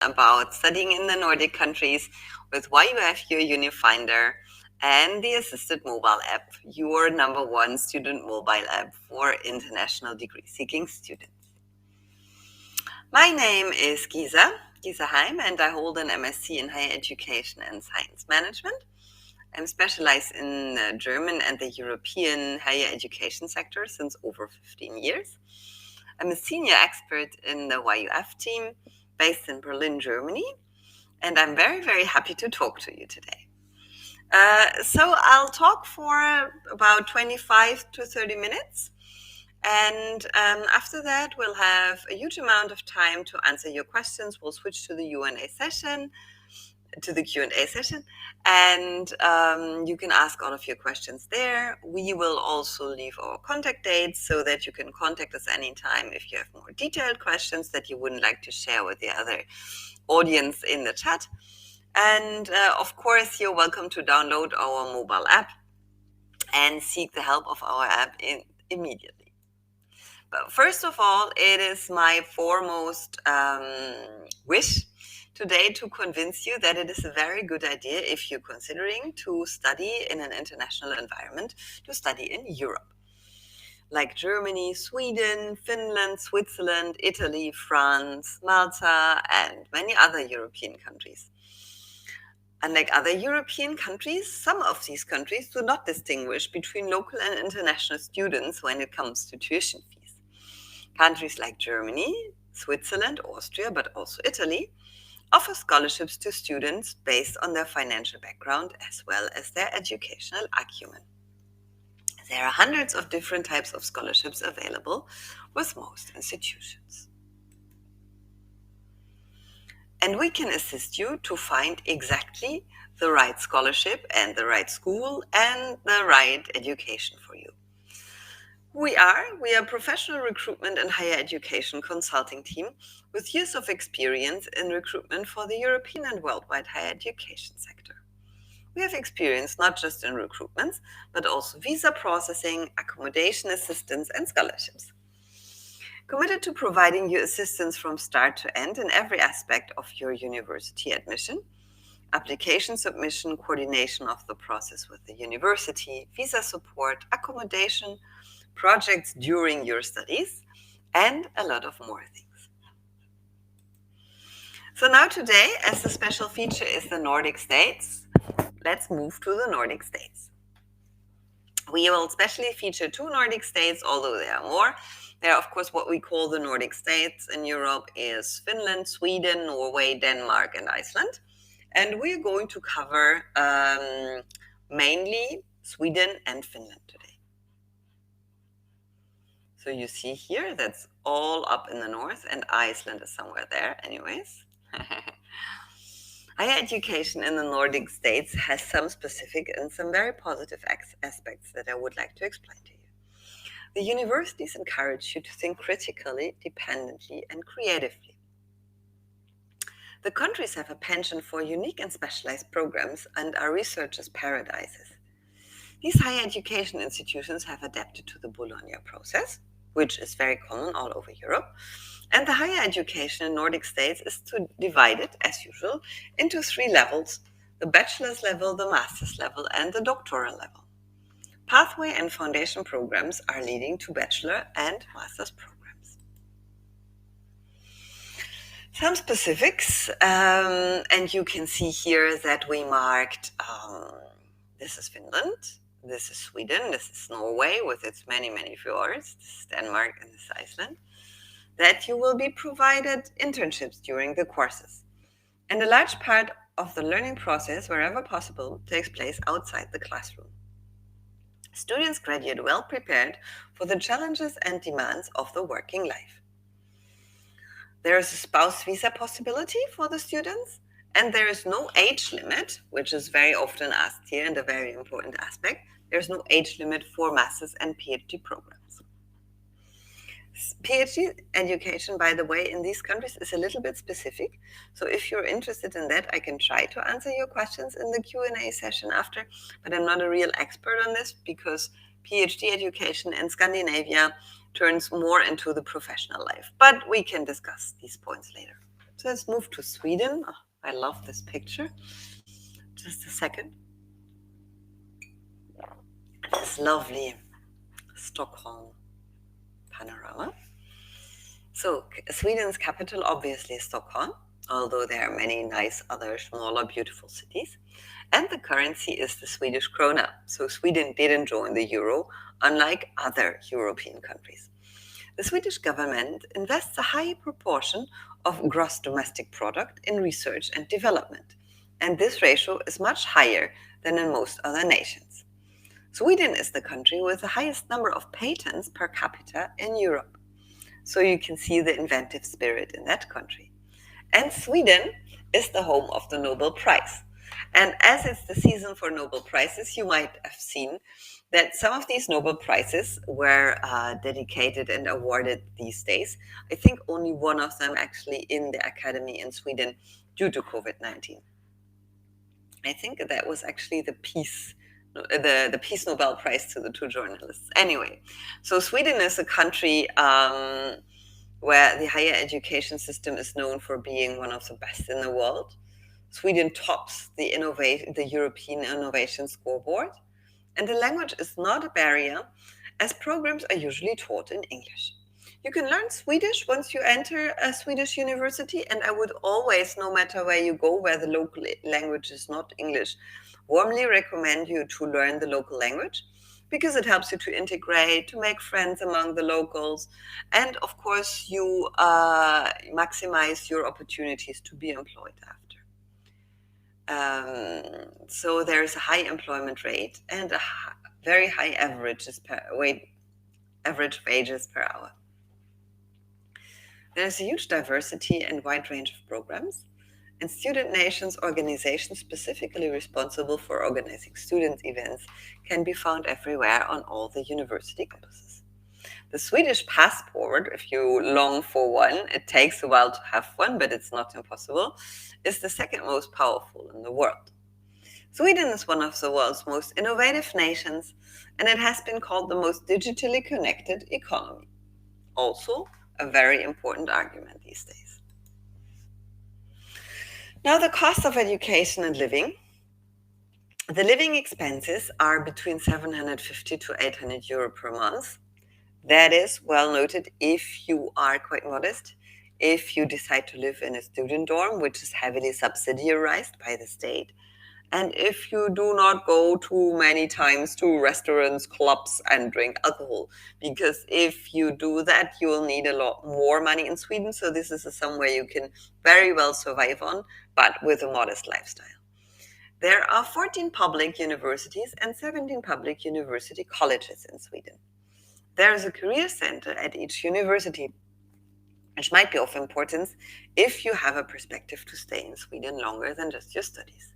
about studying in the Nordic countries with YUF, your Unifinder, and the assisted mobile app, your number one student mobile app for international degree-seeking students. My name is Gisa Heim, and I hold an MSc in Higher Education and Science Management. I'm specialized in German and the European higher education sector since over 15 years. I'm a senior expert in the YUF team based in Berlin, Germany, and I'm very, very happy to talk to you today. So I'll talk for about 25 to 30 minutes. And after that, we'll have a huge amount of time to answer your questions. We'll switch to the Q&A session, and you can ask all of your questions there. We will also leave our contact dates so that you can contact us anytime if you have more detailed questions that you wouldn't like to share with the other audience in the chat. And of course, you're welcome to download our mobile app and seek the help of our app immediately. But first of all, it is my foremost wish today to convince you that it is a very good idea, if you're considering to study in an international environment, to study in Europe, like Germany, Sweden, Finland, Switzerland, Italy, France, Malta, and many other European countries. Unlike other European countries, some of these countries do not distinguish between local and international students when it comes to tuition fees. Countries like Germany, Switzerland, Austria, but also Italy, offer scholarships to students based on their financial background as well as their educational acumen. There are hundreds of different types of scholarships available with most institutions. And we can assist you to find exactly the right scholarship and the right school and the right education for you. We are a professional recruitment and higher education consulting team with years of experience in recruitment for the European and worldwide higher education sector. We have experience not just in recruitments, but also visa processing, accommodation assistance, and scholarships. Committed to providing you assistance from start to end in every aspect of your university admission, application submission, coordination of the process with the university, visa support, accommodation, projects during your studies, and a lot of more things. So now today, as the special feature is the Nordic states, let's move to the Nordic states. We will especially feature 2 Nordic states, although there are more. There are, of course, what we call the Nordic states in Europe is Finland, Sweden, Norway, Denmark, and Iceland. And we're going to cover mainly Sweden and Finland today. So you see here, that's all up in the north, and Iceland is somewhere there anyways. Higher education in the Nordic states has some specific and some very positive aspects that I would like to explain to you. The universities encourage you to think critically, dependently, and creatively. The countries have a penchant for unique and specialized programs and are researchers' paradises. These higher education institutions have adapted to the Bologna process, which is very common all over Europe. And the higher education in Nordic states is divided, as usual, into 3 levels: the bachelor's level, the master's level, and the doctoral level. Pathway and foundation programs are leading to bachelor and master's programs. Some specifics, and you can see here that we marked, this is Finland, this is Sweden, this is Norway with its many, many fjords, this is Denmark, and this is Iceland, that you will be provided internships during the courses. And a large part of the learning process, wherever possible, takes place outside the classroom. Students graduate well prepared for the challenges and demands of the working life. There is a spouse visa possibility for the students, and there is no age limit, which is very often asked here and a very important aspect. There's no age limit for master's and PhD programs. PhD education, by the way, in these countries is a little bit specific. So if you're interested in that, I can try to answer your questions in the Q&A session after, but I'm not a real expert on this because PhD education in Scandinavia turns more into the professional life. But we can discuss these points later. So let's move to Sweden. Oh, I love this picture. Just a second. This lovely Stockholm panorama. So Sweden's capital obviously is Stockholm, although there are many nice other smaller beautiful cities. And the currency is the Swedish krona. So Sweden didn't join the euro, unlike other European countries. The Swedish government invests a high proportion of gross domestic product in research and development, and this ratio is much higher than in most other nations. Sweden is the country with the highest number of patents per capita in Europe. So you can see the inventive spirit in that country. And Sweden is the home of the Nobel Prize. And as it's the season for Nobel Prizes, you might have seen that some of these Nobel Prizes were dedicated and awarded these days. I think only one of them actually in the academy in Sweden due to COVID-19. I think that was actually the Peace Nobel Prize to the two journalists. Anyway, so Sweden is a country where the higher education system is known for being one of the best in the world. Sweden tops the European Innovation Scoreboard, and the language is not a barrier, as programs are usually taught in English. You can learn Swedish once you enter a Swedish university, and I would always, no matter where you go, where the local language is not English, warmly recommend you to learn the local language, because it helps you to integrate, to make friends among the locals, and of course you maximize your opportunities to be employed after. So there's a high employment rate and very high average wages per hour. There's a huge diversity and wide range of programs, and student nations organizations specifically responsible for organizing student events can be found everywhere on all the university campuses. The Swedish passport, if you long for one, it takes a while to have one, but it's not impossible, is the second most powerful in the world. Sweden is one of the world's most innovative nations, and it has been called the most digitally connected economy. Also, a very important argument these days. Now, the cost of education and living. The living expenses are between 750 to 800 euro per month. That is well noted if you are quite modest, if you decide to live in a student dorm, which is heavily subsidized by the state, and if you do not go too many times to restaurants, clubs, and drink alcohol. Because if you do that, you will need a lot more money in Sweden. So this is somewhere you can very well survive on, but with a modest lifestyle. There are 14 public universities and 17 public university colleges in Sweden. There is a career center at each university, which might be of importance if you have a perspective to stay in Sweden longer than just your studies.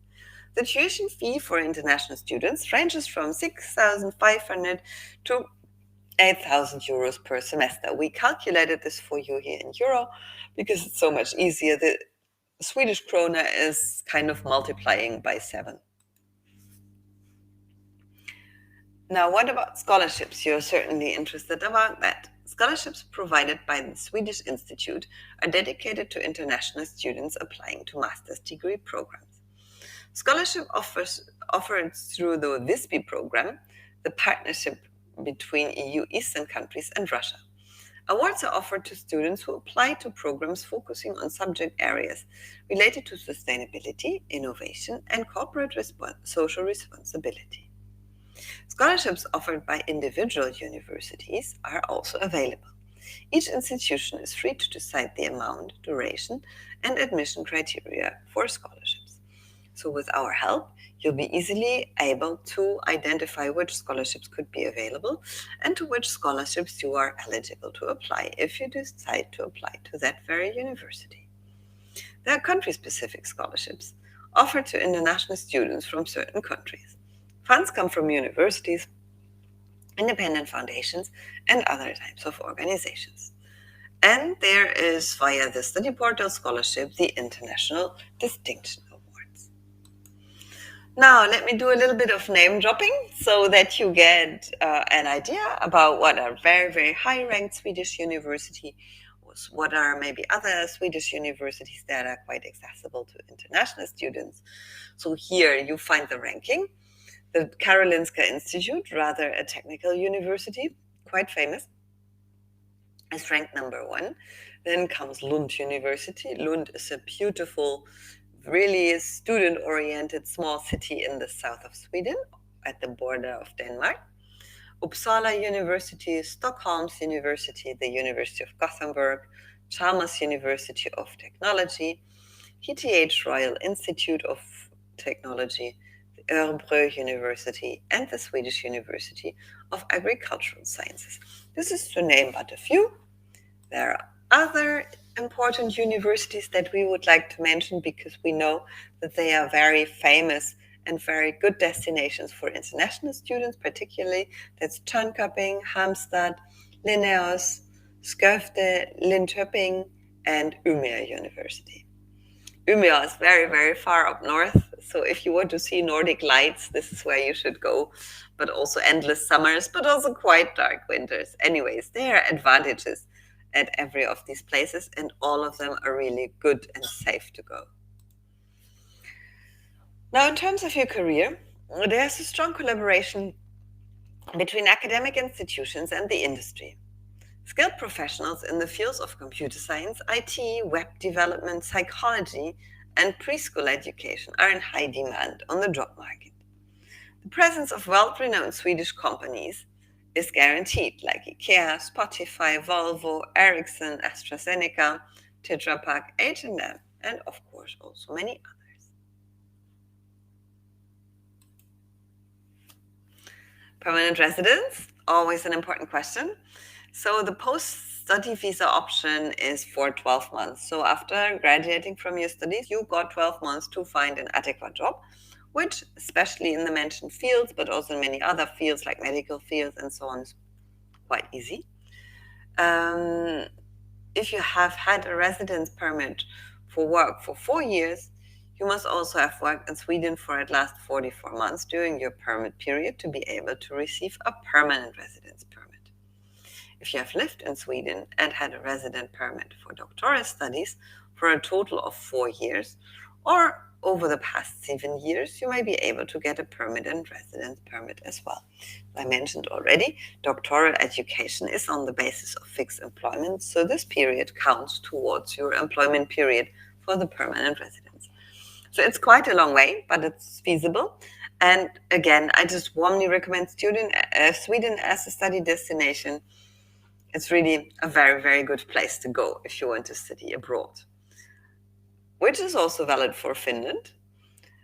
The tuition fee for international students ranges from 6,500 to 8,000 euros per semester. We calculated this for you here in euro because it's so much easier. The Swedish krona is kind of multiplying by 7. Now, what about scholarships? You're certainly interested about that. Scholarships provided by the Swedish Institute are dedicated to international students applying to master's degree programs. Scholarship offered through the WISPY program, the partnership between EU Eastern countries and Russia. Awards are offered to students who apply to programs focusing on subject areas related to sustainability, innovation, and corporate social responsibility. Scholarships offered by individual universities are also available. Each institution is free to decide the amount, duration, and admission criteria for scholarships. So with our help, you'll be easily able to identify which scholarships could be available and to which scholarships you are eligible to apply if you decide to apply to that very university. There are country-specific scholarships offered to international students from certain countries. Funds come from universities, independent foundations, and other types of organizations. And there is, via the study portal scholarship, the International Distinction Awards. Now, let me do a little bit of name dropping so that you get an idea about what a very, very high-ranked Swedish university those? What are maybe other Swedish universities that are quite accessible to international students? So here you find the ranking. The Karolinska Institute, rather a technical university, quite famous, is ranked number one. Then comes Lund University. Lund is a beautiful, really student-oriented small city in the south of Sweden, at the border of Denmark. Uppsala University, Stockholm's University, the University of Gothenburg, Chalmers University of Technology, ETH Royal Institute of Technology, the Örebro University, and the Swedish University of Agricultural Sciences. This is to name but a few. There are other important universities that we would like to mention because we know that they are very famous and very good destinations for international students, particularly. That's Jönköping, Halmstad, Linnaeus, Skövde, Linköping, and Umeå University. Umeå is very, very far up north. So if you want to see Nordic lights, this is where you should go. But also endless summers, but also quite dark winters. Anyways, there are advantages at every of these places, and all of them are really good and safe to go. Now, in terms of your career, there's a strong collaboration between academic institutions and the industry. Skilled professionals in the fields of computer science, IT, web development, psychology, and preschool education are in high demand on the job market. The presence of world-renowned Swedish companies is guaranteed, like IKEA, Spotify, Volvo, Ericsson, AstraZeneca, Tetra Pak, H&M, and of course also many others. Permanent residence, always an important question. So the post-study visa option is for 12 months. So after graduating from your studies, you got 12 months to find an adequate job, which, especially in the mentioned fields, but also in many other fields like medical fields and so on, is quite easy. If you have had a residence permit for work for 4 years, you must also have worked in Sweden for at least 44 months during your permit period to be able to receive a permanent residence permit. If you have lived in Sweden and had a resident permit for doctoral studies for a total of 4 years, or over the past 7 years, you may be able to get a permanent residence permit as well. I mentioned already, doctoral education is on the basis of fixed employment, so this period counts towards your employment period for the permanent residence. So it's quite a long way, but it's feasible. And again, I just warmly recommend Sweden as a study destination. It's really a very, very good place to go if you want to study abroad, which is also valid for Finland.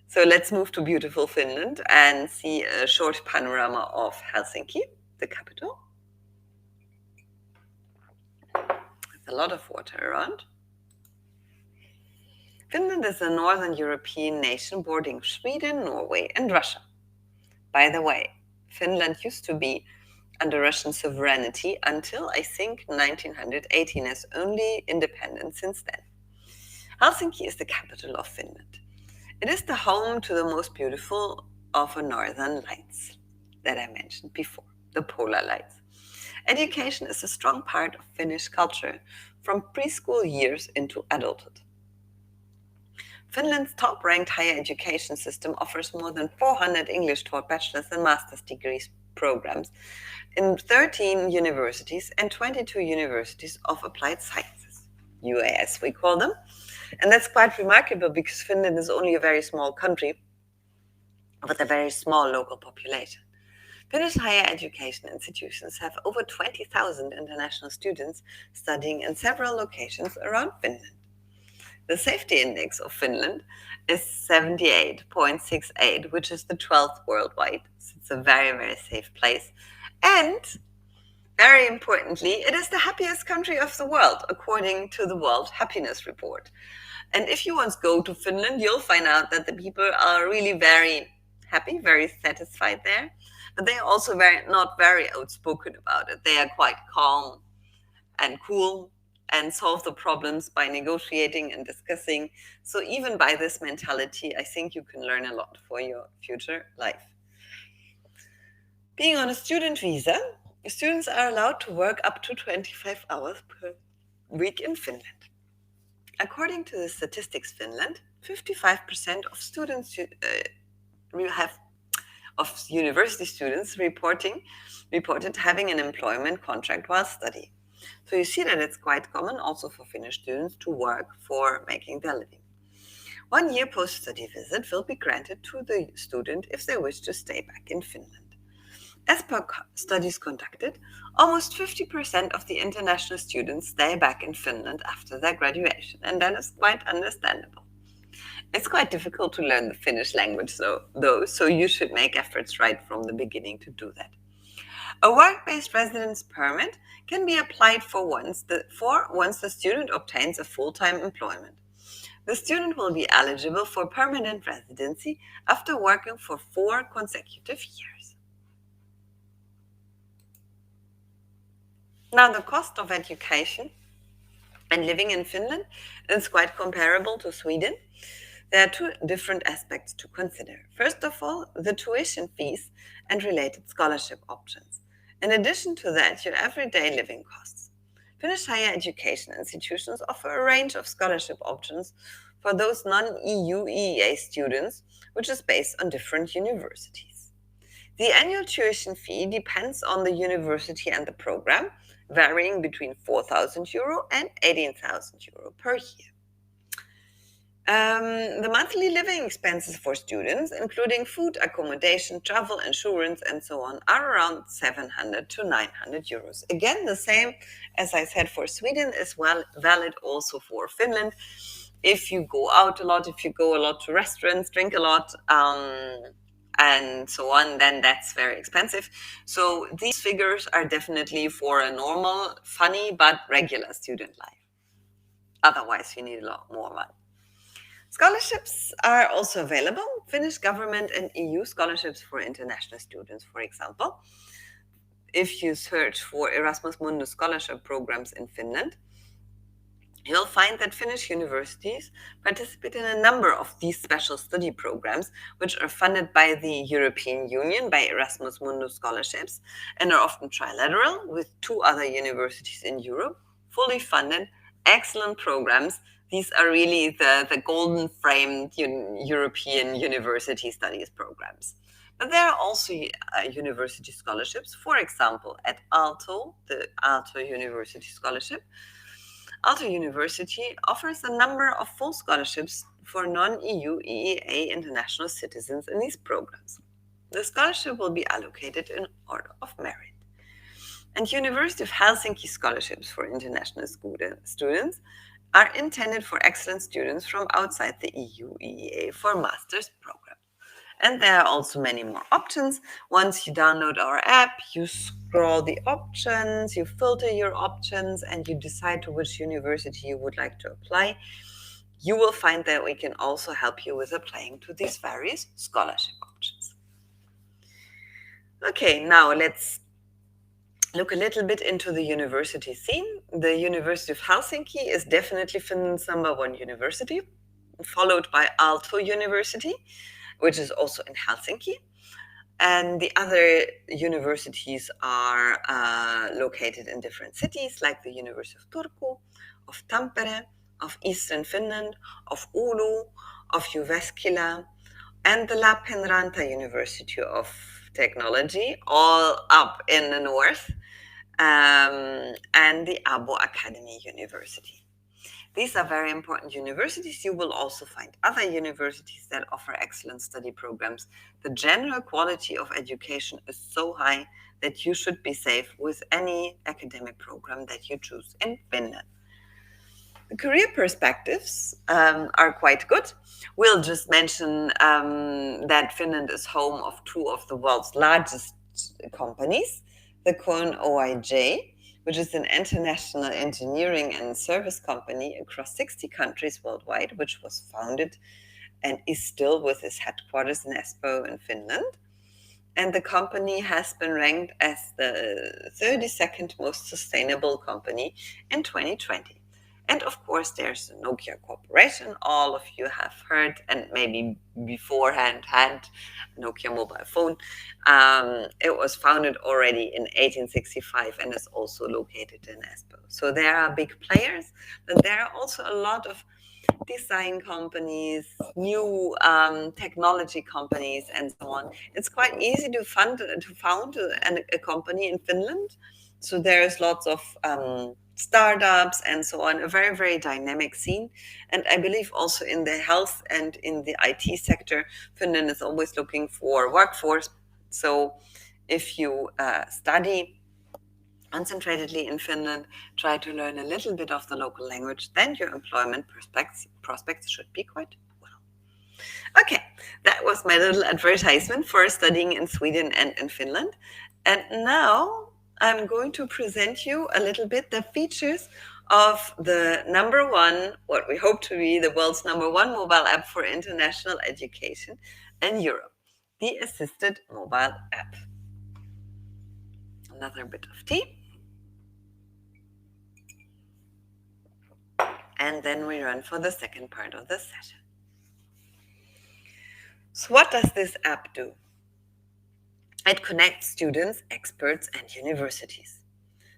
So let's move to beautiful Finland and see a short panorama of Helsinki, the capital. There's a lot of water around. Finland is a northern European nation bordering Sweden, Norway, and Russia. By the way, Finland used to be under Russian sovereignty until, I think, 1918, as only independent since then. Helsinki is the capital of Finland. It is the home to the most beautiful of the northern lights that I mentioned before, the polar lights. Education is a strong part of Finnish culture from preschool years into adulthood. Finland's top-ranked higher education system offers more than 400 English-taught bachelor's and master's degrees programs in 13 universities and 22 universities of applied sciences, UAS we call them. And that's quite remarkable because Finland is only a very small country with a very small local population. Finnish higher education institutions have over 20,000 international students studying in several locations around Finland. The safety index of Finland is 78.68, which is the 12th worldwide. So it's a very, very safe place. And very importantly, it is the happiest country of the world, according to the World Happiness Report. And if you once go to Finland, you'll find out that the people are really very happy, very satisfied there. But they are also not very outspoken about it. They are quite calm and cool and solve the problems by negotiating and discussing. So even by this mentality, I think you can learn a lot for your future life. Being on a student visa, students are allowed to work up to 25 hours per week in Finland. According to the Statistics Finland, 55% of students have of university students reported having an employment contract while studying. So you see that it's quite common also for Finnish students to work for making their living. 1 year post-study visit will be granted to the student if they wish to stay back in Finland. As per studies conducted, almost 50% of the international students stay back in Finland after their graduation, and that is quite understandable. It's quite difficult to learn the Finnish language, though, so you should make efforts right from the beginning to do that. A work-based residence permit can be applied for once the student obtains a full-time employment. The student will be eligible for permanent residency after working for 4 consecutive years. Now, the cost of education and living in Finland is quite comparable to Sweden. There are 2 different aspects to consider. First of all, the tuition fees and related scholarship options. In addition to that, your everyday living costs. Finnish higher education institutions offer a range of scholarship options for those non-EU EEA students, which is based on different universities. The annual tuition fee depends on the university and the program, varying between €4,000 and €18,000 per year. The monthly living expenses for students, including food, accommodation, travel, insurance, and so on, are around 700 to 900 euros. Again, the same as I said for Sweden is valid also for Finland. If you go out a lot, if you go a lot to restaurants, drink a lot, and so on, then that's very expensive. So these figures are definitely for a normal, funny, but regular student life. Otherwise, you need a lot more money. Scholarships are also available. Finnish government and EU scholarships for international students, for example. If you search for Erasmus Mundus scholarship programs in Finland, you'll find that Finnish universities participate in a number of these special study programs, which are funded by the European Union by Erasmus Mundus scholarships and are often trilateral with 2 other universities in Europe, fully funded, excellent programs. These are really the golden framed European university studies programs. But there are also university scholarships, for example, at Aalto, the Aalto University Scholarship. Aalto University offers a number of full scholarships for non-EU EEA international citizens in these programs. The scholarship will be allocated in order of merit. And University of Helsinki scholarships for international students are intended for excellent students from outside the EU EEA for master's programs. And there are also many more options. Once you download our app, you scroll the options, you filter your options, and you decide to which university you would like to apply. You will find that we can also help you with applying to these various scholarship options. Okay, now let's look a little bit into the university scene. The University of Helsinki is definitely Finland's #1 university, followed by Aalto University, which is also in Helsinki. And the other universities are located in different cities, like the University of Turku, of Tampere, of Eastern Finland, of Oulu, of Jyväskylä, and the Lappeenranta University of Technology, all up in the north, and the Abo Academy University. These are very important universities. You will also find other universities that offer excellent study programs. The general quality of education is so high that you should be safe with any academic program that you choose in Finland. The career perspectives are quite good. We'll just mention that Finland is home of 2 of the world's largest companies, the KON OIJ, which is an international engineering and service company across 60 countries worldwide, which was founded and is still with its headquarters in Espoo in Finland. And the company has been ranked as the 32nd most sustainable company in 2020. And of course, there's the Nokia Corporation. All of you have heard and maybe beforehand had Nokia mobile phone. It was founded already in 1865 and is also located in Espoo. So there are big players, but there are also a lot of design companies, new technology companies, and so on. It's quite easy to found a company in Finland. So there's lots of startups and so on. A very very dynamic scene, and I believe also in the health and in the IT sector, Finland is always looking for workforce. So if you study concentratedly in Finland, try to learn a little bit of the local language, then your employment prospects should be quite well. Okay, that was my little advertisement for studying in Sweden and in Finland. And now I'm going to present you a little bit the features of the number one, what we hope to be the world's number one mobile app for international education in Europe, the assisted mobile app. Another bit of tea. And then we run for the second part of the session. So what does this app do? It connects students, experts, and universities.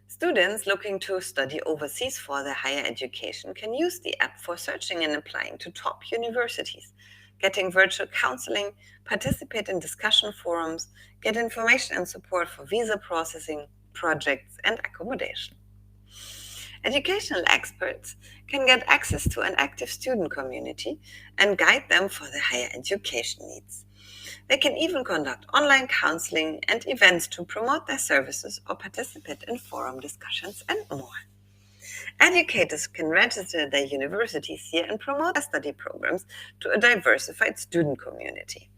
Students looking to study overseas for their higher education can use the app for searching and applying to top universities, getting virtual counseling, participate in discussion forums, get information and support for visa processing, projects, and accommodation. Educational experts can get access to an active student community and guide them for their higher education needs. They can even conduct online counseling and events to promote their services or participate in forum discussions and more. Educators can register their universities here and promote their study programs to a diversified student community.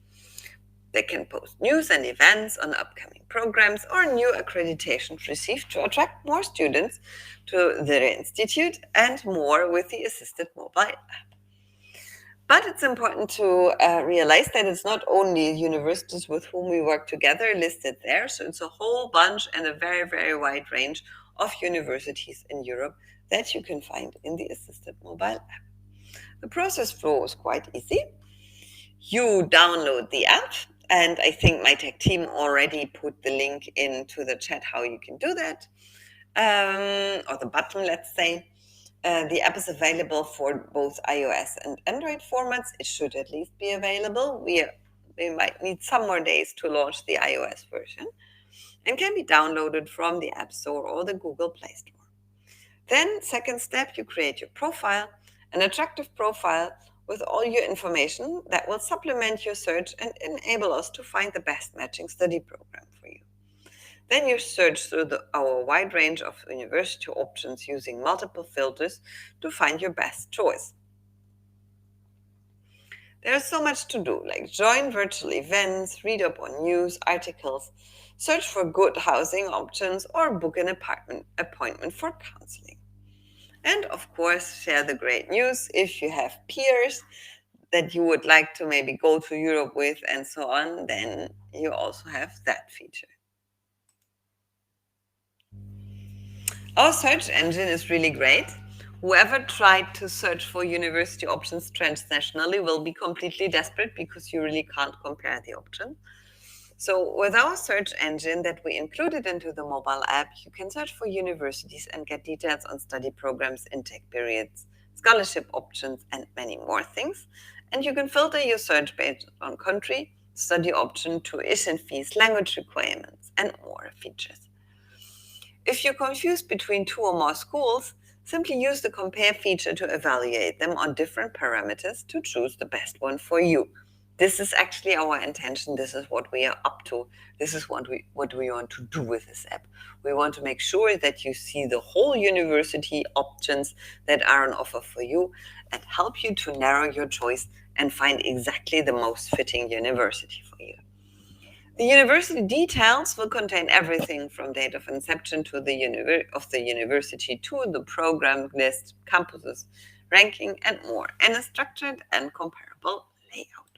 They can post news and events on upcoming programs or new accreditations received to attract more students to their institute and more with the assisted mobile app. But it's important to realize that it's not only universities with whom we work together listed there, so it's a whole bunch and a very, very wide range of universities in Europe that you can find in the assisted mobile app. The process flow is quite easy. You download the app, and I think my tech team already put the link into the chat how you can do that, or the button, let's say. The app is available for both iOS and Android formats. It should at least be available. We might need some more days to launch the iOS version, and can be downloaded from the App Store or the Google Play Store. Then, second step, you create your profile, an attractive profile with all your information that will supplement your search and enable us to find the best matching study program for you. Then you search through our wide range of university options using multiple filters to find your best choice. There's so much to do, like join virtual events, read up on news, articles, search for good housing options, or book an appointment for counseling. And of course, share the great news if you have peers that you would like to maybe go to Europe with and so on, then you also have that feature. Our search engine is really great. Whoever tried to search for university options transnationally will be completely desperate because you really can't compare the options. So with our search engine that we included into the mobile app, you can search for universities and get details on study programs, intake periods, scholarship options, and many more things. And you can filter your search based on country, study option, tuition fees, language requirements, and more features. If you're confused between two or more schools, simply use the compare feature to evaluate them on different parameters to choose the best one for you. This is actually our intention. This is what we are up to. This is what we want to do with this app. We want to make sure that you see the whole university options that are on offer for you and help you to narrow your choice and find exactly the most fitting university for you. The university details will contain everything from date of inception to the university to the program list, campuses, ranking, and more, in a structured and comparable layout.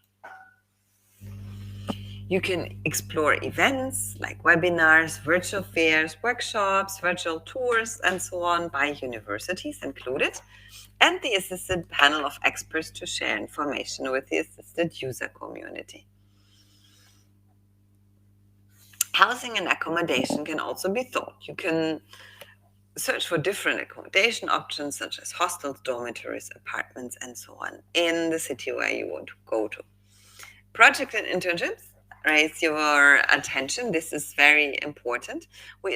You can explore events like webinars, virtual fairs, workshops, virtual tours, and so on by universities included, and the assisted panel of experts to share information with the assisted user community. Housing and accommodation can also be thought. You can search for different accommodation options such as hostels, dormitories, apartments, and so on in the city where you want to go to. Project and internships raise your attention. This is very important. With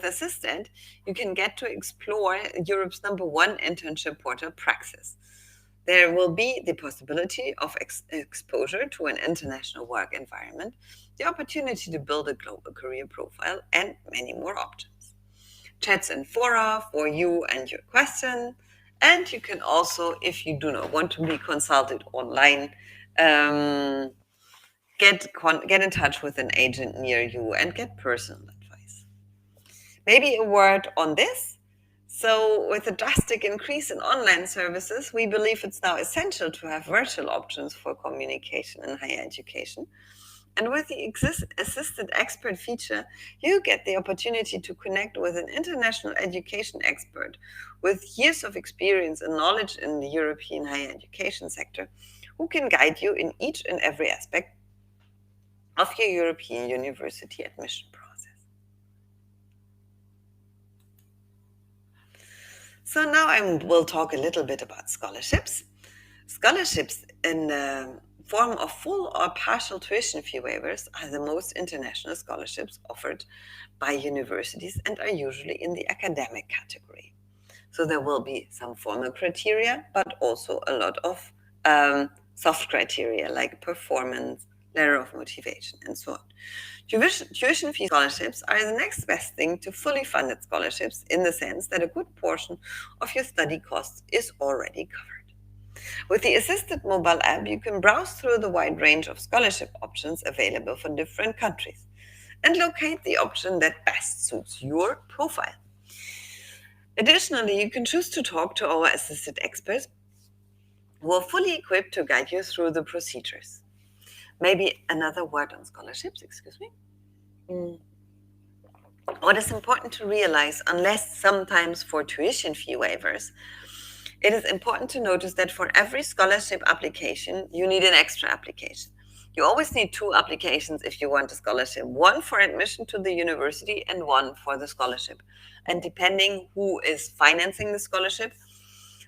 Assistant, you can get to explore Europe's #1 internship portal, Praxis. There will be the possibility of exposure to an international work environment, the opportunity to build a global career profile, and many more options. Chats and fora for you and your question. And you can also, if you do not want to be consulted online, get in touch with an agent near you and get personal advice. Maybe a word on this. So, with a drastic increase in online services, we believe it's now essential to have virtual options for communication in higher education. And with the assisted expert feature, you get the opportunity to connect with an international education expert with years of experience and knowledge in the European higher education sector, who can guide you in each and every aspect of your European university admission process. So now I will talk a little bit about scholarships. Scholarships in the form of full or partial tuition fee waivers are the most international scholarships offered by universities and are usually in the academic category. So there will be some formal criteria, but also a lot of soft criteria like performance, letter of motivation, and so on. Tuition fee scholarships are the next best thing to fully funded scholarships in the sense that a good portion of your study costs is already covered. With the assisted mobile app, you can browse through the wide range of scholarship options available for different countries and locate the option that best suits your profile. Additionally, you can choose to talk to our assisted experts who are fully equipped to guide you through the procedures. Maybe another word on scholarships, excuse me. What is important to realize, unless sometimes for tuition fee waivers, it is important to notice that for every scholarship application, you need an extra application. You always need 2 applications if you want a scholarship, one for admission to the university and one for the scholarship. And depending who is financing the scholarship,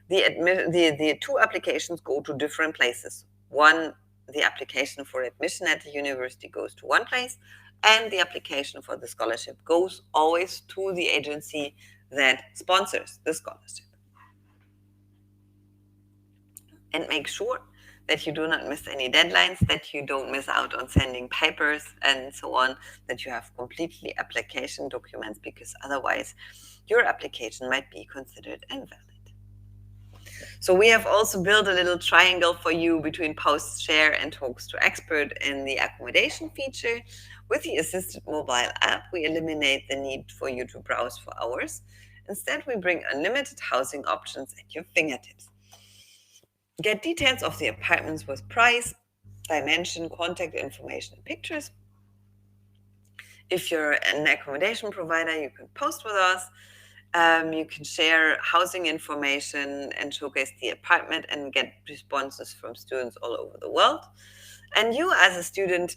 the 2 applications go to different places. One, the application for admission at the university goes to one place, and the application for the scholarship goes always to the agency that sponsors the scholarship. And make sure that you do not miss any deadlines, that you don't miss out on sending papers and so on, that you have completely application documents, because otherwise your application might be considered invalid. So we have also built a little triangle for you between post, share, and talks to expert in the accommodation feature. With the assisted mobile app, we eliminate the need for you to browse for hours. Instead, we bring unlimited housing options at your fingertips. Get details of the apartments with price, dimension, contact information, and pictures. If you're an accommodation provider, you can post with us. You can share housing information and showcase the apartment and get responses from students all over the world. And you, as a student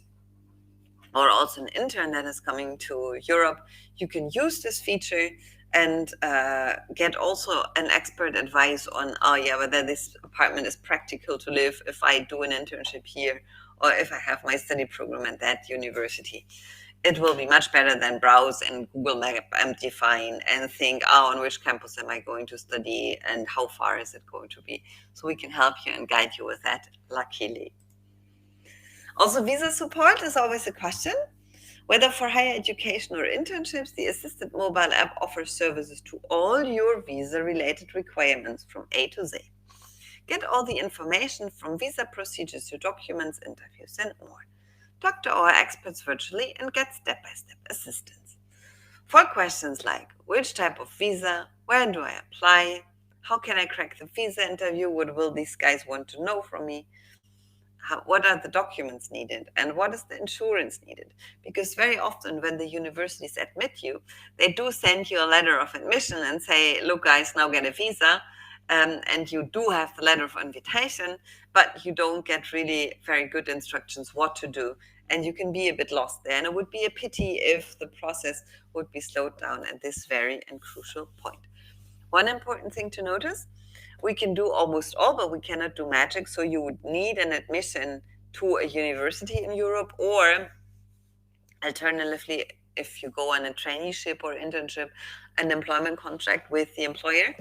or also an intern that is coming to Europe, you can use this feature and get also an expert advice on, whether this apartment is practical to live if I do an internship here or if I have my study program at that university. It will be much better than browse and Google Map and define and think, on which campus am I going to study and how far is it going to be? So we can help you and guide you with that, luckily. Also, visa support is always a question. Whether for higher education or internships, the assisted mobile app offers services to all your visa-related requirements from A to Z. Get all the information from visa procedures to documents, interviews, and more. Talk to our experts virtually and get step-by-step assistance. For questions like, which type of visa, where do I apply, how can I crack the visa interview, what will these guys want to know from me, what are the documents needed and what is the insurance needed? Because very often when the universities admit you, they do send you a letter of admission and say, look, guys, now get a visa. And you do have the letter of invitation, but you don't get really very good instructions what to do. And you can be a bit lost there. And it would be a pity if the process would be slowed down at this very and crucial point. One important thing to notice, we can do almost all, but we cannot do magic. So you would need an admission to a university in Europe, or alternatively, if you go on a traineeship or internship, an employment contract with the employer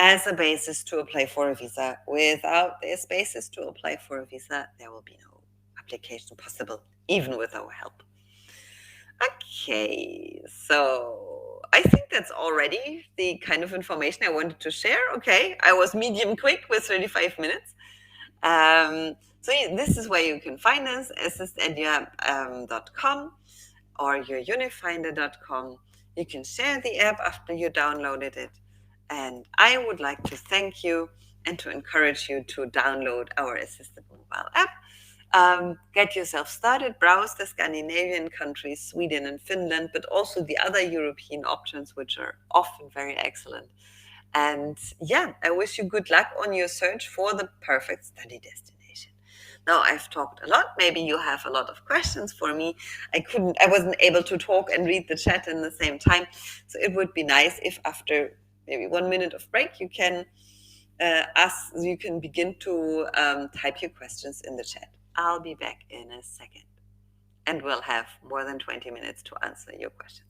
as a basis to apply for a visa. Without this basis to apply for a visa, there will be no application possible, even with our help. Okay, so I think that's already the kind of information I wanted to share. Okay, I was medium quick with 35 minutes. This is where you can find us, assist@your.com or yourunifinder.com. You can share the app after you downloaded it. And I would like to thank you and to encourage you to download our assisted mobile app. Get yourself started, browse the Scandinavian countries, Sweden and Finland, but also the other European options, which are often very excellent. And yeah, I wish you good luck on your search for the perfect study destination. Now I've talked a lot. Maybe you have a lot of questions for me. I wasn't able to talk and read the chat in the same time. So it would be nice if after maybe 1 minute of break, you can begin to type your questions in the chat. I'll be back in a second, and we'll have more than 20 minutes to answer your questions.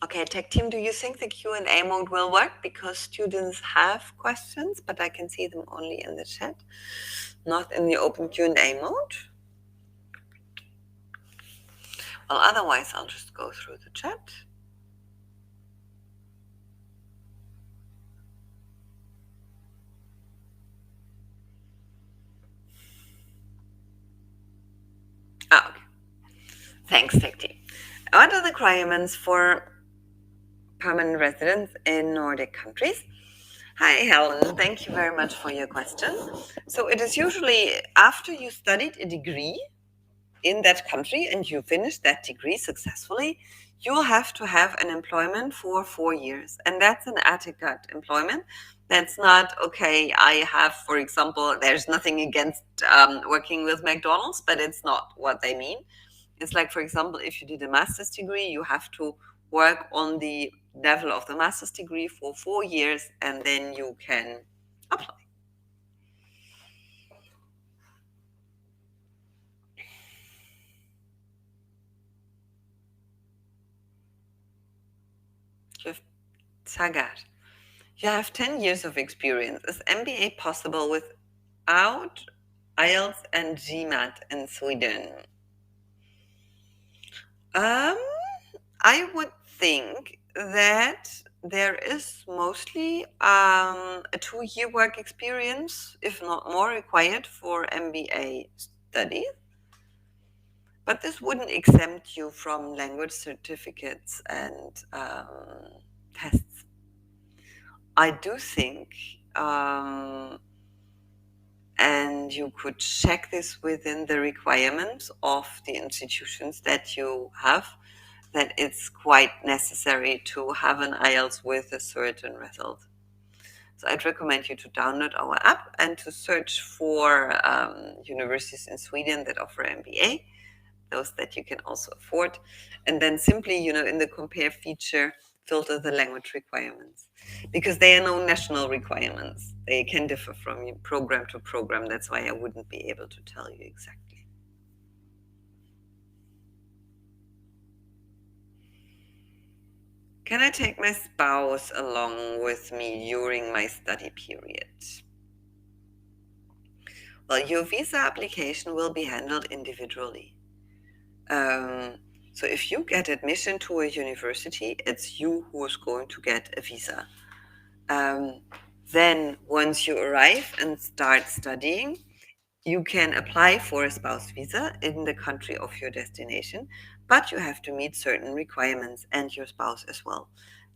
Okay, tech team, do you think the Q&A mode will work? Because students have questions, but I can see them only in the chat, not in the open Q&A mode. Well, otherwise, I'll just go through the chat. Okay. Thanks, tech team. What are the requirements for permanent residents in Nordic countries? Hi, Helen. Thank you very much for your question. So it is usually after you studied a degree in that country and you finish that degree successfully, you'll have to have an employment for 4 years. And that's an etiquette employment. That's not, okay, I have, for example, there's nothing against working with McDonald's, but it's not what they mean. It's like, for example, if you did a master's degree, you have to work on the level of the master's degree for 4 years, and then you can apply. You have Sagar. You have 10 years of experience. Is MBA possible without IELTS and GMAT in Sweden? I would think that there is mostly a 2-year work experience, if not more, required for MBA studies. But this wouldn't exempt you from language certificates and tests. I do think, and you could check this within the requirements of the institutions that you have, that it's quite necessary to have an IELTS with a certain result. So I'd recommend you to download our app and to search for universities in Sweden that offer MBA, those that you can also afford. And then simply, in the compare feature, filter the language requirements, because they are no national requirements. They can differ from program to program. That's why I wouldn't be able to tell you exactly. Can I take my spouse along with me during my study period? Well, your visa application will be handled individually. Um, so if you get admission to a university, it's you who is going to get a visa. Um, then, once you arrive and start studying, you can apply for a spouse visa in the country of your destination, but you have to meet certain requirements and your spouse as well.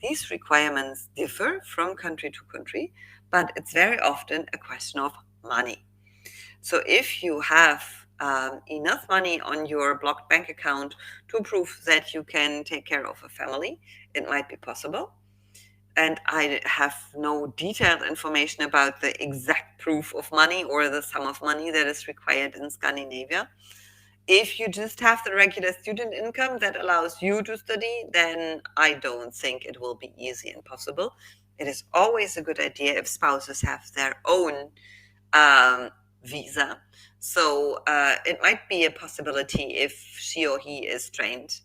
These requirements differ from country to country, but it's very often a question of money. So if you have enough money on your blocked bank account to prove that you can take care of a family, it might be possible. And I have no detailed information about the exact proof of money or the sum of money that is required in Scandinavia. If you just have the regular student income that allows you to study, then I don't think it will be easy and possible. It is always a good idea if spouses have their own um, visa. So it might be a possibility if she or he is trained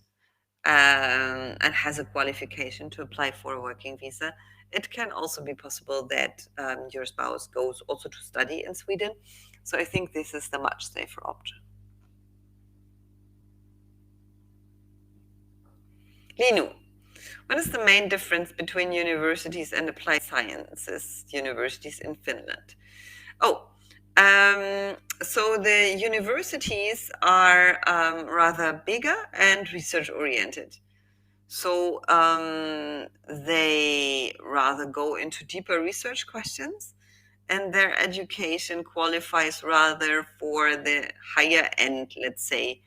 and has a qualification to apply for a working visa. It can also be possible that your spouse goes also to study in Sweden. So I think this is the much safer option. Linu, what is the main difference between universities and applied sciences universities in Finland? Oh, so the universities are rather bigger and research oriented. So they rather go into deeper research questions, and their education qualifies rather for the higher end, let's say,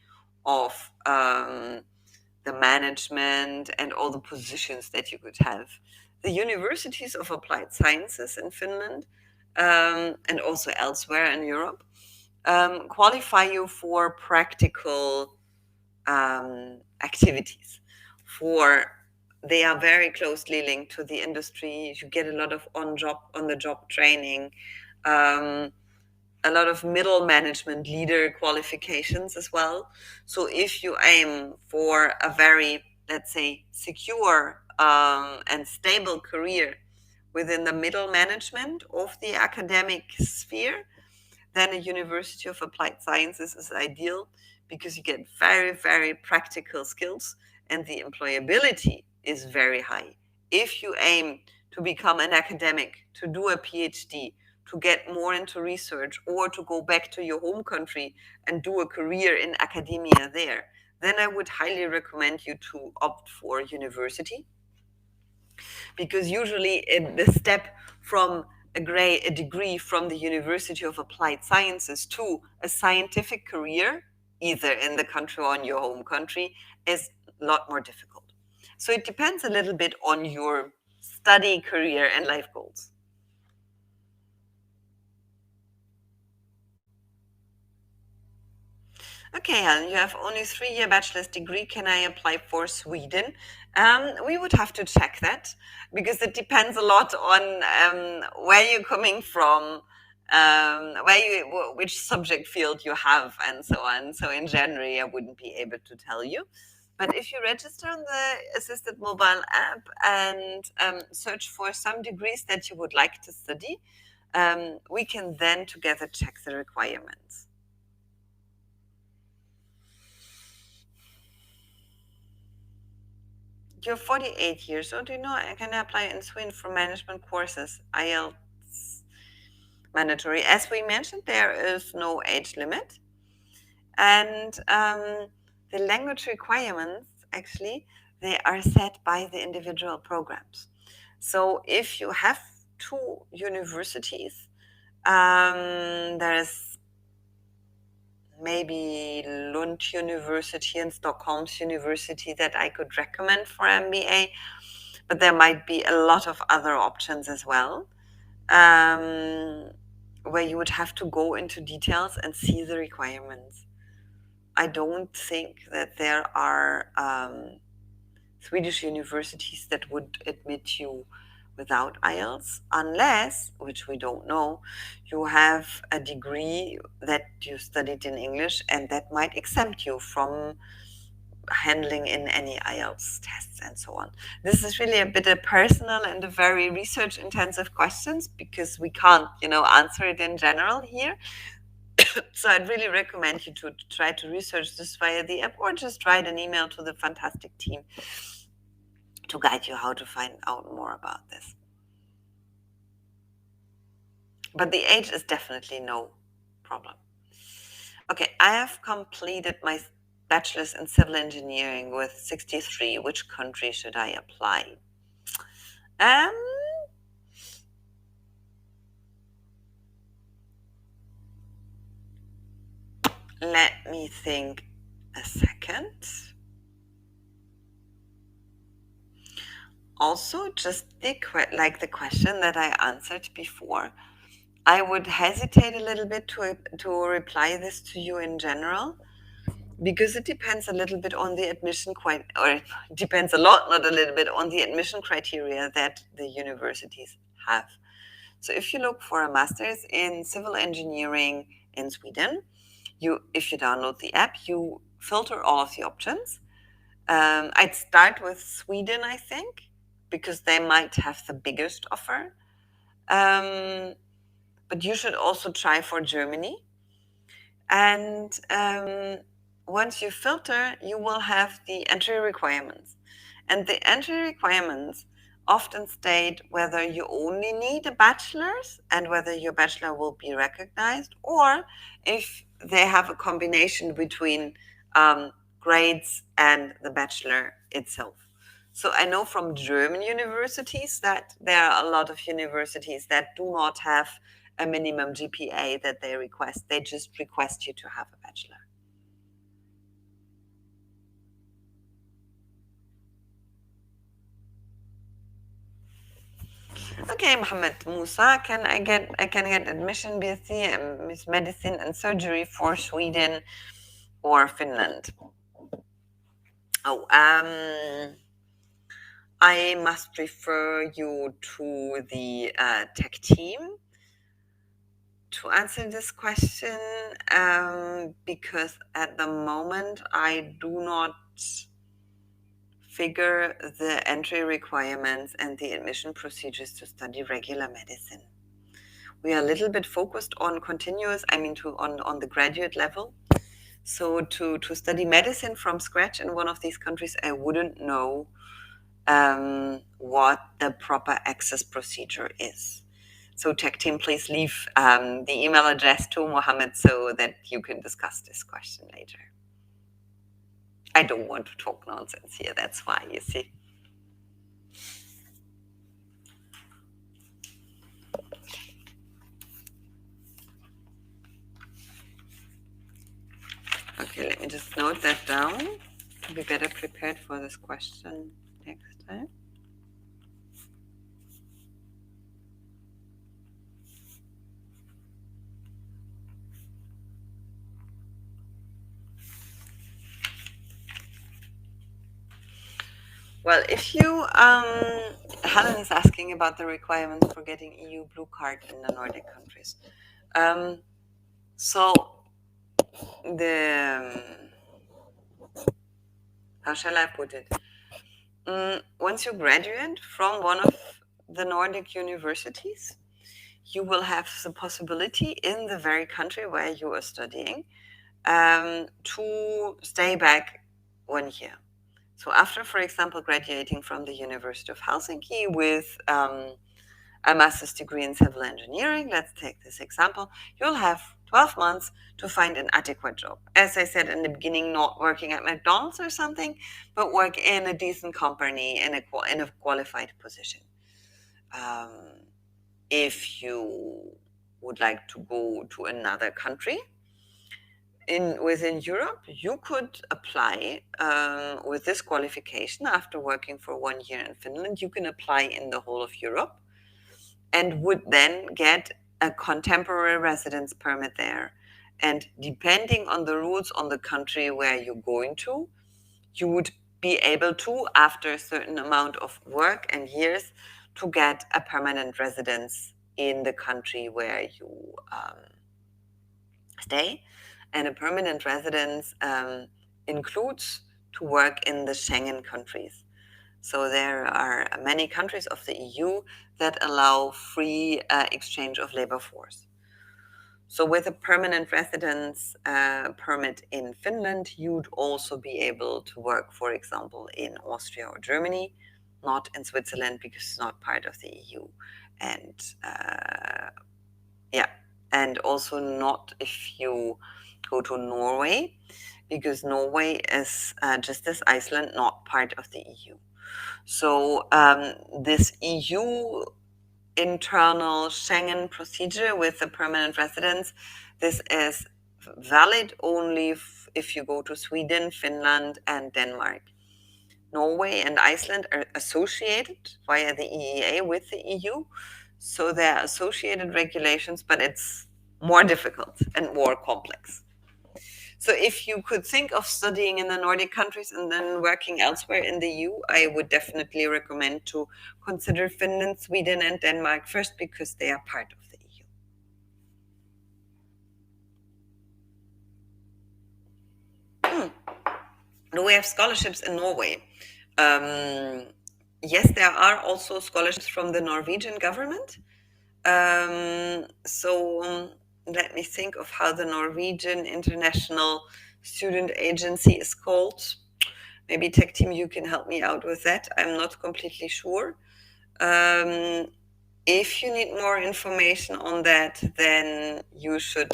of the management and all the positions that you could have. The universities of applied sciences in Finland and also elsewhere in Europe qualify you for practical activities. For they are very closely linked to the industry. You get a lot of on the job training, um, a lot of middle management leader qualifications as well. So if you aim for a very, let's say, secure and stable career within the middle management of the academic sphere, then a University of Applied Sciences is ideal because you get very, very practical skills and the employability is very high. If you aim to become an academic, to do a PhD, to get more into research, or to go back to your home country and do a career in academia there, then I would highly recommend you to opt for university, because usually the step from a degree from the University of Applied Sciences to a scientific career, either in the country or in your home country, is a lot more difficult. So it depends a little bit on your study, career, and life goals. Okay, Helen, you have only 3-year bachelor's degree. Can I apply for Sweden? We would have to check that because it depends a lot on where you're coming from, which subject field you have, and so on. So in January, I wouldn't be able to tell you. But if you register on the assisted mobile app and search for some degrees that you would like to study, we can then together check the requirements. You're 48 years old. Do you know I can apply in Sweden for management courses, IELTS mandatory. As we mentioned, there is no age limit. And the language requirements, actually, they are set by the individual programs. So if you have 2 universities, there's maybe Lund University and Stockholm's University that I could recommend for MBA, but there might be a lot of other options as well, where you would have to go into details and see the requirements. I don't think that there are Swedish universities that would admit you without IELTS, unless, which we don't know, you have a degree that you studied in English and that might exempt you from handling in any IELTS tests and so on. This is really a bit of personal and a very research intensive questions because we can't, answer it in general here. So I'd really recommend you to try to research this via the app or just write an email to the fantastic team to guide you how to find out more about this. But the age is definitely no problem. Okay, I have completed my bachelor's in civil engineering with 63. Which country should I apply? Um, Let me think a second. Also, just like the question that I answered before, I would hesitate a little bit to reply this to you in general because it depends a little bit on the admission or it depends a lot, not a little bit, on the admission criteria that the universities have. So if you look for a master's in civil engineering in Sweden, if you download the app, you filter all of the options. I'd start with Sweden, I think, because they might have the biggest offer. Um, but you should also try for Germany. And once you filter, you will have the entry requirements. And the entry requirements often state whether you only need a bachelor's and whether your bachelor will be recognized, or if they have a combination between grades and the bachelor itself. So I know from German universities that there are a lot of universities that do not have a minimum GPA that they request. They just request you to have a bachelor. Okay, Mohammed Musa, I can get admission BSc medicine and surgery for Sweden or Finland? Oh, I must refer you to the tech team to answer this question, because at the moment I do not figure the entry requirements and the admission procedures to study regular medicine. We are a little bit focused on continuous, on the graduate level. So to study medicine from scratch in one of these countries, I wouldn't know what the proper access procedure is. So tech team, please leave the email address to Mohammed so that you can discuss this question later. I don't want to talk nonsense here, that's why, you see. Okay, let me just note that down to be better prepared for this question next time. Well, if you, Helen is asking about the requirements for getting EU blue card in the Nordic countries. So the, how shall I put it? Once you graduate from one of the Nordic universities, you will have the possibility in the very country where you are studying to stay back 1 year. So after, for example, graduating from the University of Helsinki with a master's degree in civil engineering, let's take this example, you'll have 12 months to find an adequate job. As I said in the beginning, not working at McDonald's or something, but work in a decent company in a qualified position. If you would like to go to another country within Europe, you could apply with this qualification after working for 1 year in Finland. You can apply in the whole of Europe and would then get a contemporary residence permit there. And depending on the rules on the country where you're going to, you would be able to, after a certain amount of work and years, to get a permanent residence in the country where you stay. And a permanent residence includes to work in the Schengen countries. So there are many countries of the EU that allow free exchange of labor force. So with a permanent residence permit in Finland, you'd also be able to work, for example, in Austria or Germany, not in Switzerland because it's not part of the EU. And yeah, and also not if you go to Norway, because Norway is, just as Iceland, not part of the EU. So this EU internal Schengen procedure with the permanent residence, this is valid only if you go to Sweden, Finland, and Denmark. Norway and Iceland are associated via the EEA with the EU, so they're associated regulations, but it's more difficult and more complex. So if you could think of studying in the Nordic countries and then working elsewhere in the EU, I would definitely recommend to consider Finland, Sweden, and Denmark first because they are part of the EU. Do we have scholarships in Norway? Um, yes, there are also scholarships from the Norwegian government. So let me think of how the Norwegian International Student Agency is called. Maybe Tech Team, you can help me out with that. I'm not completely sure. Um, if you need more information on that, then you should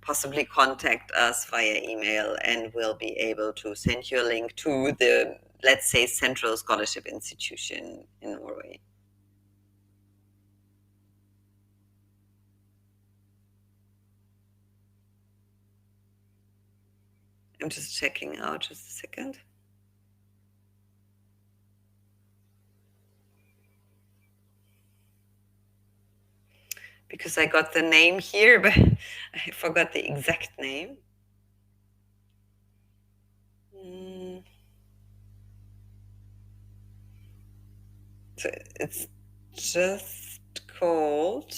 possibly contact us via email and we'll be able to send you a link to the, let's say, Central Scholarship Institution in Norway. I'm just checking out, just a second. Because I got the name here, but I forgot the exact name. Mm. So it's just called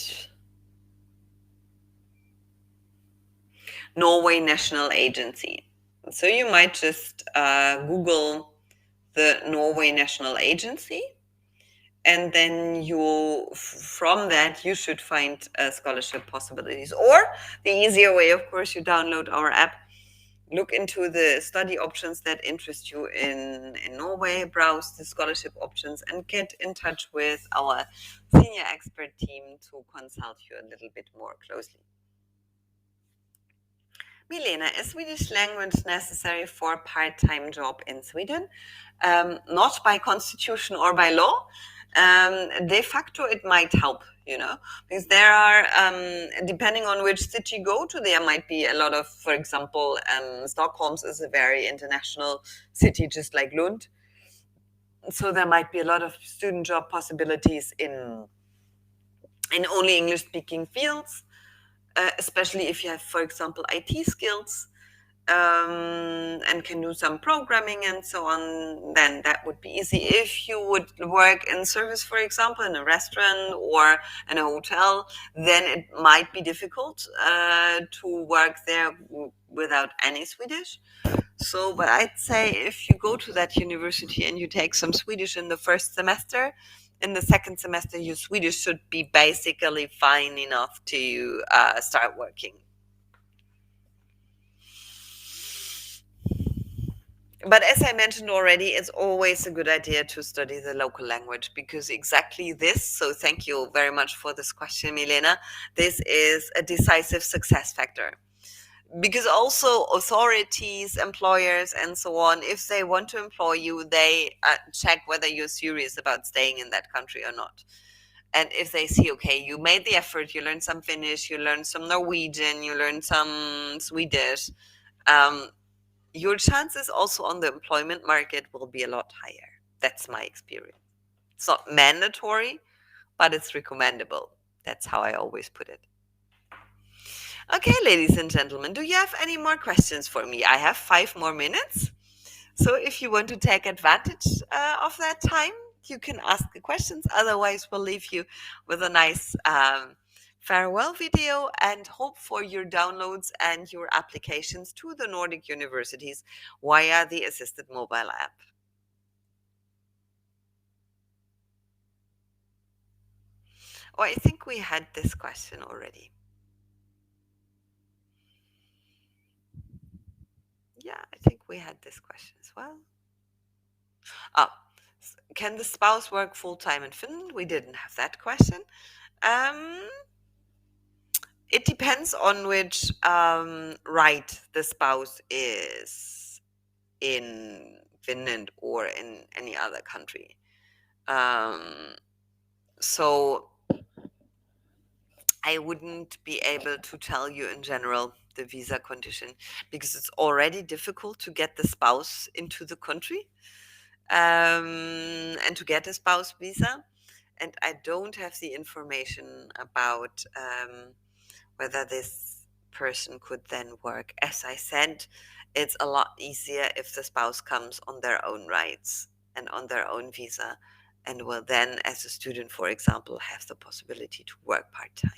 Norway National Agency. So you might just Google the Norway National Agency, and then from that you should find scholarship possibilities. Or the easier way, of course, you download our app, look into the study options that interest you in Norway, browse the scholarship options, and get in touch with our senior expert team to consult you a little bit more closely. Milena, is Swedish language necessary for a part-time job in Sweden? Not by constitution or by law. De facto, it might help, because there are, depending on which city you go to, there might be a lot of, for example, Stockholm is a very international city, just like Lund. So there might be a lot of student job possibilities in only English-speaking fields. Especially if you have, for example, IT skills and can do some programming and so on, then that would be easy. If you would work in service, for example, in a restaurant or in a hotel, then it might be difficult to work there without any Swedish. So, but I'd say if you go to that university and you take some Swedish in the first semester, in the second semester, your Swedish should be basically fine enough to start working. But as I mentioned already, it's always a good idea to study the local language because exactly this, so thank you very much for this question, Milena, this is a decisive success factor. Because also authorities, employers, and so on, if they want to employ you, they check whether you're serious about staying in that country or not. And if they see, okay, you made the effort, you learned some Finnish, you learned some Norwegian, you learned some Swedish, um, your chances also on the employment market will be a lot higher. That's my experience. It's not mandatory, but it's recommendable. That's how I always put it. Okay, ladies and gentlemen, do you have any more questions for me? I have 5 more minutes. So if you want to take advantage of that time, you can ask the questions. Otherwise, we'll leave you with a nice farewell video and hope for your downloads and your applications to the Nordic universities via the assisted mobile app. Oh, I think we had this question already. Yeah, I think we had this question as well. Oh, can the spouse work full time in Finland? We didn't have that question. Um, it depends on which right the spouse is in Finland or in any other country. Um, so I wouldn't be able to tell you in general the visa condition because it's already difficult to get the spouse into the country and to get a spouse visa. And I don't have the information about whether this person could then work. As I said, it's a lot easier if the spouse comes on their own rights and on their own visa and will then, as a student, for example, have the possibility to work part time.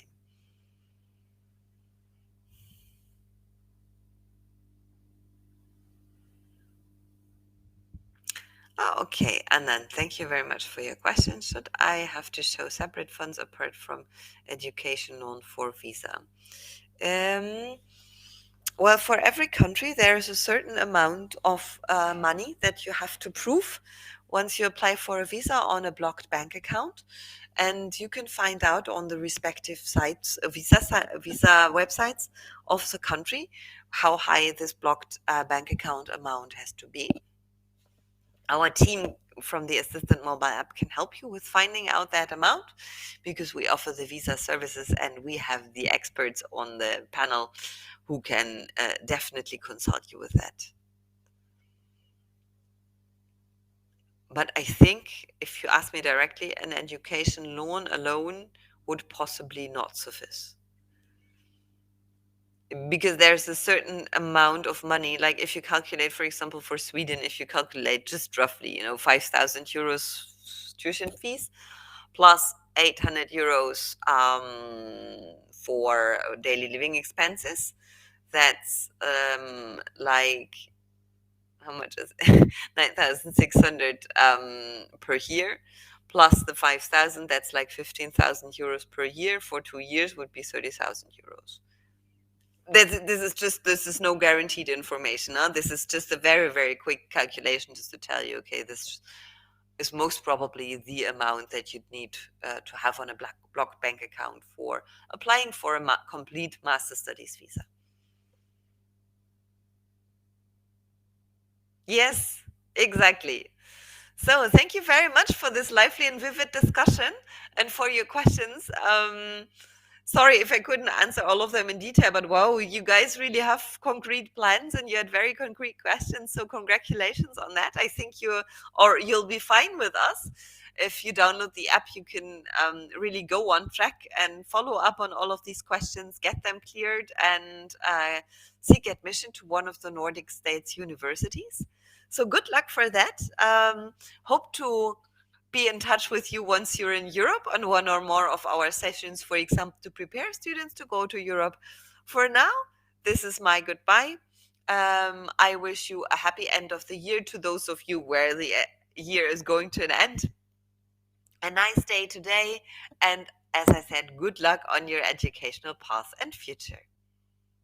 Oh, okay, Anand, thank you very much for your question. Should I have to show separate funds apart from education loan for visa? Um, well, for every country, there is a certain amount of money that you have to prove once you apply for a visa on a blocked bank account. And you can find out on the respective sites, visa websites of the country, how high this blocked bank account amount has to be. Our team from the Assistant mobile app can help you with finding out that amount because we offer the visa services and we have the experts on the panel who can definitely consult you with that. But I think if you ask me directly, an education loan alone would possibly not suffice. Because there's a certain amount of money, like if you calculate, for example, for Sweden, if you calculate just roughly, 5,000 euros tuition fees plus 800 euros for daily living expenses, that's like, how much is it? 9,600 per year. Plus the 5,000, that's like 15,000 euros per year. For 2 years would be 30,000 euros. This is no guaranteed information. Huh? This is just a very, very quick calculation just to tell you, okay, this is most probably the amount that you'd need to have on a blocked bank account for applying for a complete master studies visa. Yes, exactly. So thank you very much for this lively and vivid discussion and for your questions. Sorry if I couldn't answer all of them in detail, but wow, you guys really have concrete plans and you had very concrete questions. So congratulations on that. I think you'll be fine with us. If you download the app, you can really go on track and follow up on all of these questions, get them cleared, and seek admission to one of the Nordic states' universities. So good luck for that. Hope to be in touch with you once you're in Europe on one or more of our sessions, for example, to prepare students to go to Europe. For now, this is my goodbye. I wish you a happy end of the year to those of you where the year is going to an end. A nice day today, and as I said, good luck on your educational path and future.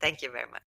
Thank you very much.